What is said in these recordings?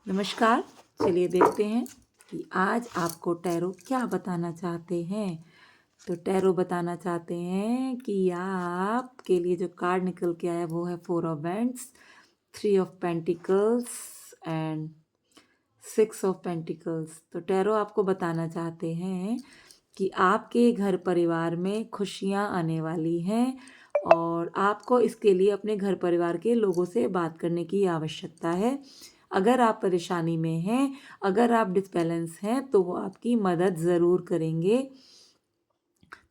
नमस्कार। चलिए देखते हैं कि आज आपको टैरो क्या बताना चाहते हैं। तो टैरो बताना चाहते हैं कि आपके लिए जो कार्ड निकल के आया वो है 4 of wands, 3 of pentacles and 6 of pentacles. तो टैरो आपको बताना चाहते हैं कि आपके घर परिवार में खुशियाँ आने वाली हैं और आपको इसके लिए अपने घर परिवार के लोगों से बात करने की आवश्यकता है। अगर आप परेशानी में हैं, अगर आप डिसबैलेंस हैं, तो वो आपकी मदद ज़रूर करेंगे।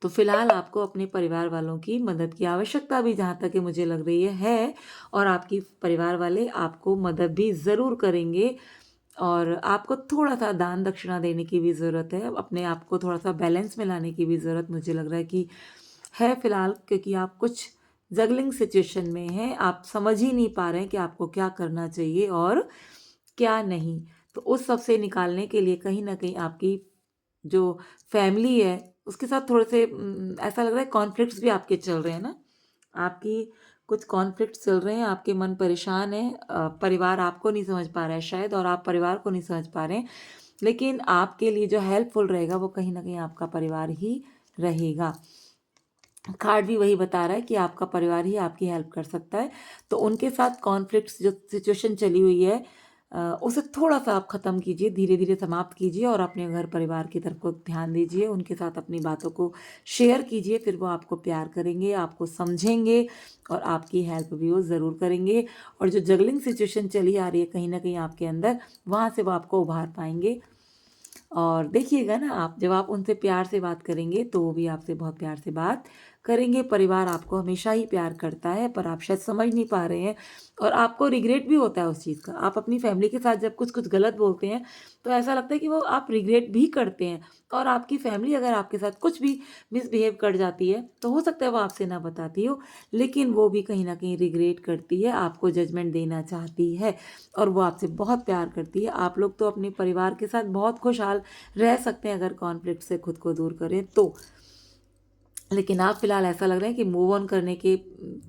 तो फिलहाल आपको अपने परिवार वालों की मदद की आवश्यकता भी जहाँ तक कि मुझे लग रही है और आपकी परिवार वाले आपको मदद भी ज़रूर करेंगे। और आपको थोड़ा-सा दान दक्षिणा देने की भी ज़रूरत है, अपने आप को थोड़ा-सा बैलेंस में लाने की भी ज़रूरत मुझे लग रहा है कि है फ़िलहाल, क्योंकि आप कुछ जगलिंग सिचुएशन में हैं, आप समझ ही नहीं पा रहे हैं कि आपको क्या करना चाहिए और क्या नहीं। तो उस सब से निकालने के लिए कहीं न कहीं आपकी जो फैमिली है, उसके साथ थोड़े से ऐसा लग रहा है कॉन्फ्लिक्ट्स भी आपके चल रहे हैं ना? आपकी कुछ कॉन्फ्लिक्ट्स चल रहे हैं, आपके मन परेशान है, परिवार आपको नहीं समझ पा रहा है शायद और आप परिवार को नहीं समझ पा रहे हैं। लेकिन आपके लिए जो हेल्पफुल रहेगा वो कहीं न कहीं आपका परिवार ही रहेगा। कार्ड भी वही बता रहा है कि आपका परिवार ही आपकी हेल्प कर सकता है। तो उनके साथ कॉन्फ्लिक्ट्स जो सिचुएशन चली हुई है, उसे थोड़ा-सा आप ख़त्म कीजिए, धीरे-धीरे समाप्त कीजिए और अपने घर परिवार की तरफ को ध्यान दीजिए। उनके साथ अपनी बातों को शेयर कीजिए, फिर वो आपको प्यार करेंगे, आपको समझेंगे और आपकी हेल्प भी वो ज़रूर करेंगे। और जो जगलिंग सिचुएशन चली आ रही है कहीं न कहीं आपके अंदर, वहाँ से वो आपको उभार पाएँगे। और देखिएगा ना, आप जब आप उनसे प्यार से बात करेंगे तो वो भी आपसे बहुत प्यार से बात करेंगे। परिवार आपको हमेशा ही प्यार करता है, पर आप शायद समझ नहीं पा रहे हैं और आपको रिग्रेट भी होता है उस चीज़ का। आप अपनी फैमिली के साथ जब कुछ-कुछ गलत बोलते हैं, तो ऐसा लगता है कि वो आप रिग्रेट भी करते हैं। और आपकी फैमिली अगर आपके साथ कुछ भी मिसबिहेव कर जाती है, तो हो सकता है वो आपसे ना बताती हो, लेकिन वो भी कहीं न कहीं रिग्रेट करती है, आपको जजमेंट देना चाहती है और वो आपसे बहुत प्यार करती है। आप लोग तो अपने परिवार के साथ बहुत खुशहाल रह सकते हैं अगर कॉन्फ्लिक्ट से खुद को दूर करें तो। लेकिन आप फ़िलहाल ऐसा लग रहा है कि मूव ऑन करने के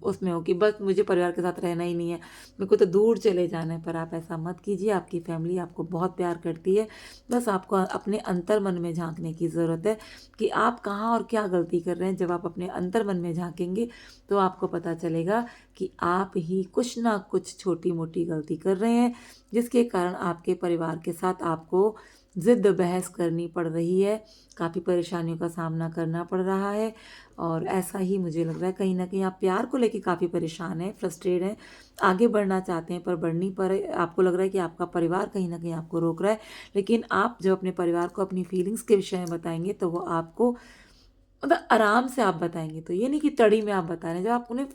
उसमें हो कि बस मुझे परिवार के साथ रहना ही नहीं है, मेरे को तो दूर चले जाना है। पर आप ऐसा मत कीजिए, आपकी फैमिली आपको बहुत प्यार करती है। बस आपको अपने अंतर्मन में झाँकने की ज़रूरत है कि आप कहाँ और क्या गलती कर रहे हैं। जब आप अपने अंतर्मन में झाँकेंगे, तो आपको पता चलेगा कि आप ही कुछ ना कुछ छोटी-मोटी गलती कर रहे हैं, जिसके कारण आपके परिवार के साथ आपको ज़िद बहस करनी पड़ रही है, काफ़ी परेशानियों का सामना करना पड़ रहा है। और ऐसा ही मुझे लग रहा है कहीं न कहीं आप प्यार को लेके काफ़ी परेशान हैं, फ्रस्ट्रेट हैं, आगे बढ़ना चाहते हैं पर बढ़ नहीं पा रहे। आपको लग रहा है कि आपका परिवार कहीं न कहीं आपको रोक रहा है। लेकिन आप जब अपने परिवार को अपनी फीलिंग्स के विषय में बताएँगे तो वो आपको मतलब आराम से आप बताएँगे। तो ये नहीं कि तड़ी में आप बता रहे हैं, जब आप उन्हें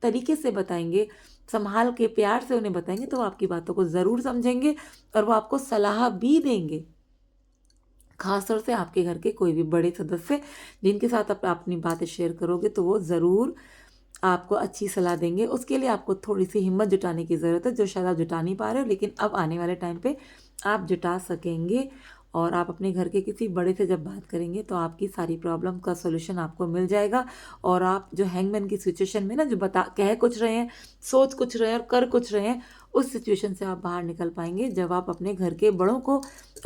तरीके से बताएँगे, सँभाल के प्यार से उन्हें बताएँगे तो वो आपकी बातों को ज़रूर समझेंगे और वो आपको सलाह भी देंगे। ख़ास तौर से आपके घर के कोई भी बड़े सदस्य जिनके साथ आप अपनी बातें शेयर करोगे तो वो ज़रूर आपको अच्छी सलाह देंगे। उसके लिए आपको थोड़ी-सी हिम्मत जुटाने की ज़रूरत है, जो शायद आप जुटा नहीं पा रहे हो, लेकिन अब आने वाले टाइम पे आप जुटा सकेंगे। और आप अपने घर के किसी बड़े से जब बात करेंगे तो आपकी सारी प्रॉब्लम का सॉल्यूशन आपको मिल जाएगा। और आप जो हैंगमैन की सिचुएशन में ना जो बता कह कुछ रहे हैं, सोच कुछ रहे हैं और कर कुछ रहे हैं, उस सिचुएशन से आप बाहर निकल पाएँगे जब आप अपने घर के बड़ों को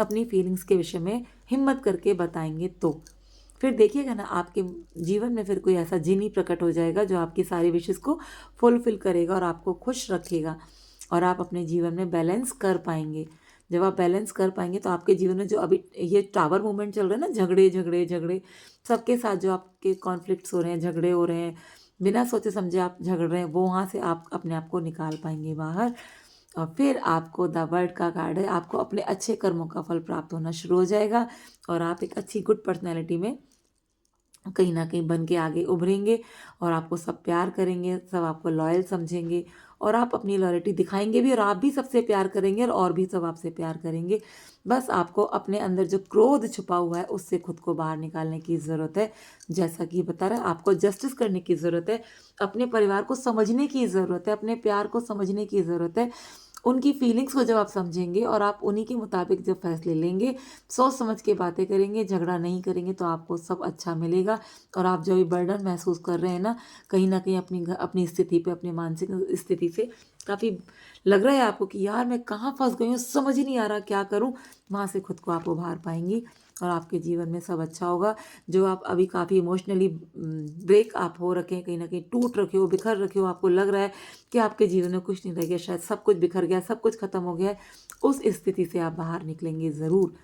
अपनी फीलिंग्स के विषय में हिम्मत करके बताएँगे तो। फिर देखिएगा ना, आपके जीवन में फिर कोई ऐसा जिनी प्रकट हो जाएगा जो आपकी सारी विशेज़ को फुलफ़िल करेगा और आपको खुश रखेगा और आप अपने जीवन में बैलेंस कर पाएँगे। जब आप बैलेंस कर पाएँगे तो आपके जीवन में जो अभी ये टावर मूवमेंट चल रहा है ना, झगड़े, झगड़े, झगड़े, सबके साथ जो आपके कॉन्फ्लिक्ट्स हो रहे हैं, झगड़े हो रहे हैं, बिना सोचे समझे आप झगड़ रहे हैं, वो वहाँ से आप अपने आप को निकाल पाएँगे बाहर। और फिर आपको द वर्ल्ड का कार्ड है, आपको अपने अच्छे कर्मों का फल प्राप्त होना शुरू हो जाएगा और आप एक अच्छी गुड पर्सनैलिटी में कहीं न कहीं बन के आगे उभरेंगे और आपको सब प्यार करेंगे, सब आपको लॉयल समझेंगे और आप अपनी लॉयल्टी दिखाएँगे भी और आप भी सबसे प्यार करेंगे और भी सब आपसे प्यार करेंगे। बस आपको अपने अंदर जो क्रोध छुपा हुआ है, उससे खुद को बाहर निकालने की ज़रूरत है। जैसा कि बता रहा है, आपको जस्टिस करने की ज़रूरत है, अपने परिवार को समझने की ज़रूरत है, अपने प्यार को समझने की ज़रूरत है। उनकी फीलिंग्स को जब आप समझेंगे और आप उन्हीं के मुताबिक जब फैसले लेंगे, सोच समझ के बातें करेंगे, झगड़ा नहीं करेंगे तो आपको सब अच्छा मिलेगा। और आप जो भी बर्डन महसूस कर रहे हैं ना, कहीं न कहीं अपनी स्थिति पे, अपनी मानसिक स्थिति से काफ़ी लग रहा है आपको कि यार मैं कहाँ फँस गई हूँ, समझ ही नहीं आ रहा क्या करूँ, वहाँ से खुद को आप उभार पाएँगी और आपके जीवन में सब अच्छा होगा। जो आप अभी काफ़ी इमोशनली ब्रेक आप हो रखे हैं, कहीं न कहीं टूट रखे हो, बिखर रखे हो, आपको लग रहा है कि आपके जीवन में कुछ नहीं रह गया, शायद सब कुछ बिखर गया, सब कुछ खत्म हो गया है, उस स्थिति से आप बाहर निकलेंगे ज़रूर।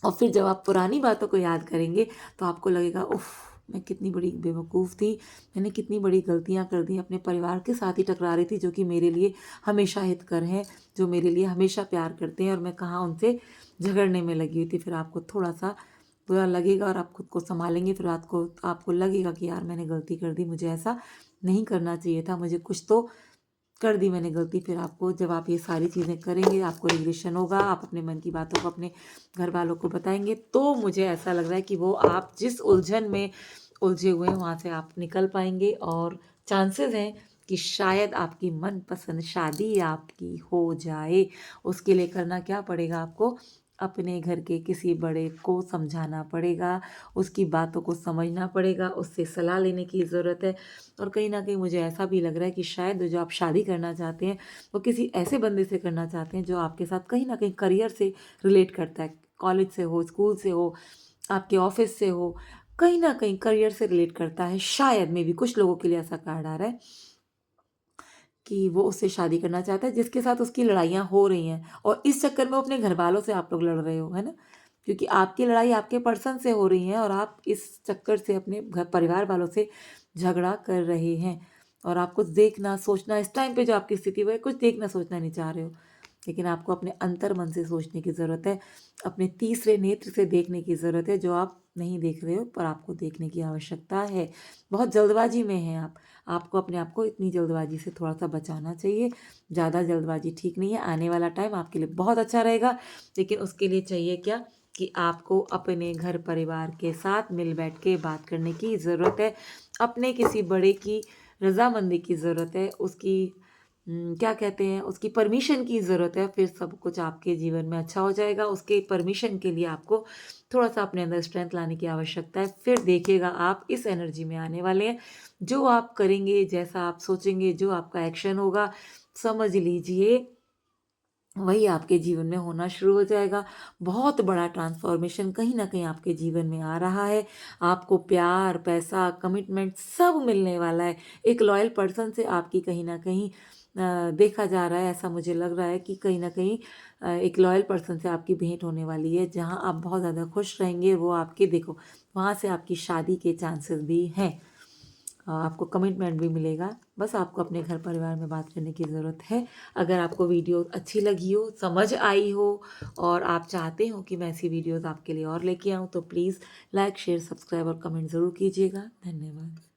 और फिर जब आप पुरानी बातों को याद करेंगे तो आपको लगेगा उफ़! मैं कितनी बड़ी बेवकूफ़ थी, मैंने कितनी बड़ी गलतियाँ कर दी, अपने परिवार के साथ ही टकरा रही थी जो कि मेरे लिए हमेशा हितकर हैं, जो मेरे लिए हमेशा प्यार करते हैं और मैं कहाँ उनसे झगड़ने में लगी हुई थी। फिर आपको थोड़ा-सा बुरा लगेगा और आप खुद को सँभालेंगे, फिर रात को आपको लगेगा कि यार मैंने गलती कर दी, मुझे ऐसा नहीं करना चाहिए था, मुझे कुछ तो कर दी मैंने गलती। फिर आपको जब आप ये सारी चीज़ें करेंगे, आपको रिग्रेशन होगा, आप अपने मन की बातों को अपने घरवालों को बताएँगे, तो मुझे ऐसा लग रहा है कि वो आप जिस उलझन में उलझे हुए हैं, वहाँ से आप निकल पाएँगे और चांसेज़ हैं कि शायद आपकी मनपसंद शादी आपकी हो जाए। उसके लिए करना क्या पड़ेगा आपको? अपने घर के किसी बड़े को समझाना पड़ेगा, उसकी बातों को समझना पड़ेगा, उससे सलाह लेने की ज़रूरत है। और कहीं न कहीं मुझे ऐसा भी लग रहा है कि शायद जो आप शादी करना चाहते हैं, वो किसी ऐसे बंदे से करना चाहते हैं जो आपके साथ कहीं न कहीं करियर से रिलेट करता है। कॉलेज से हो, स्कूल से हो, आपके ऑफ़िस से हो, कहीं न कहीं करियर से रिलेट करता है। शायद मेबी कुछ लोगों के लिए ऐसा कार्ड आ रहा है कि वो उससे शादी करना चाहता है जिसके साथ उसकी लड़ाइयाँ हो रही हैं और इस चक्कर में वो अपने घरवालों से आप लोग लड़ रहे हो, है ना? क्योंकि आपकी लड़ाई आपके पर्सन से हो रही है और आप इस चक्कर से अपने घर परिवार वालों से झगड़ा कर रहे हैं और आप कुछ देखना, सोचना इस टाइम पे जो आपकी स्थिति वो है, कुछ देखना, सोचना नहीं चाह रहे हो। लेकिन आपको अपने अंतर मन से सोचने की ज़रूरत है, अपने तीसरे नेत्र से देखने की ज़रूरत है, जो आप नहीं देख रहे हो पर आपको देखने की आवश्यकता है। बहुत जल्दबाज़ी में हैं आप। आपको अपने आप को इतनी जल्दबाज़ी से थोड़ा-सा बचाना चाहिए। ज़्यादा जल्दबाज़ी ठीक नहीं है। आने वाला टाइम आपके लिए बहुत अच्छा रहेगा, लेकिन उसके लिए चाहिए क्या कि आपको अपने घर परिवार के साथ मिल बैठ के बात करने की ज़रूरत है। अपने किसी बड़े की रज़ामंदी की ज़रूरत है, उसकी क्या कहते हैं, उसकी परमिशन की ज़रूरत है, फिर सब कुछ आपके जीवन में अच्छा हो जाएगा। उसके परमिशन के लिए आपको थोड़ा-सा अपने अंदर स्ट्रेंथ लाने की आवश्यकता है। फिर देखिएगा आप इस एनर्जी में आने वाले हैं। जो आप करेंगे, जैसा आप सोचेंगे, जो आपका एक्शन होगा, समझ लीजिए वही आपके जीवन में होना शुरू हो जाएगा। बहुत बड़ा ट्रांसफ़ॉर्मेशन कहीं न कहीं आपके जीवन में आ रहा है। आपको प्यार, पैसा, कमिटमेंट सब मिलने वाला है। एक लॉयल पर्सन से आपकी कहीं न कहीं देखा जा रहा है, ऐसा मुझे लग रहा है कि कहीं न कहीं एक लॉयल पर्सन से आपकी भेंट होने वाली है, जहाँ आप बहुत ज़्यादा खुश रहेंगे। वो आपके देखो, वहाँ से आपकी शादी के चांसेस भी हैं। आपको कमिटमेंट भी मिलेगा। बस आपको अपने घर परिवार में बात करने की ज़रूरत है। अगर आपको वीडियो अच्छी लगी हो, समझ आई हो और आप चाहते हो कि मैं ऐसी वीडियोज़ आपके लिए और लेके आऊँ, तो प्लीज़ लाइक, शेयर, सब्सक्राइब और कमेंट ज़रूर कीजिएगा। धन्यवाद।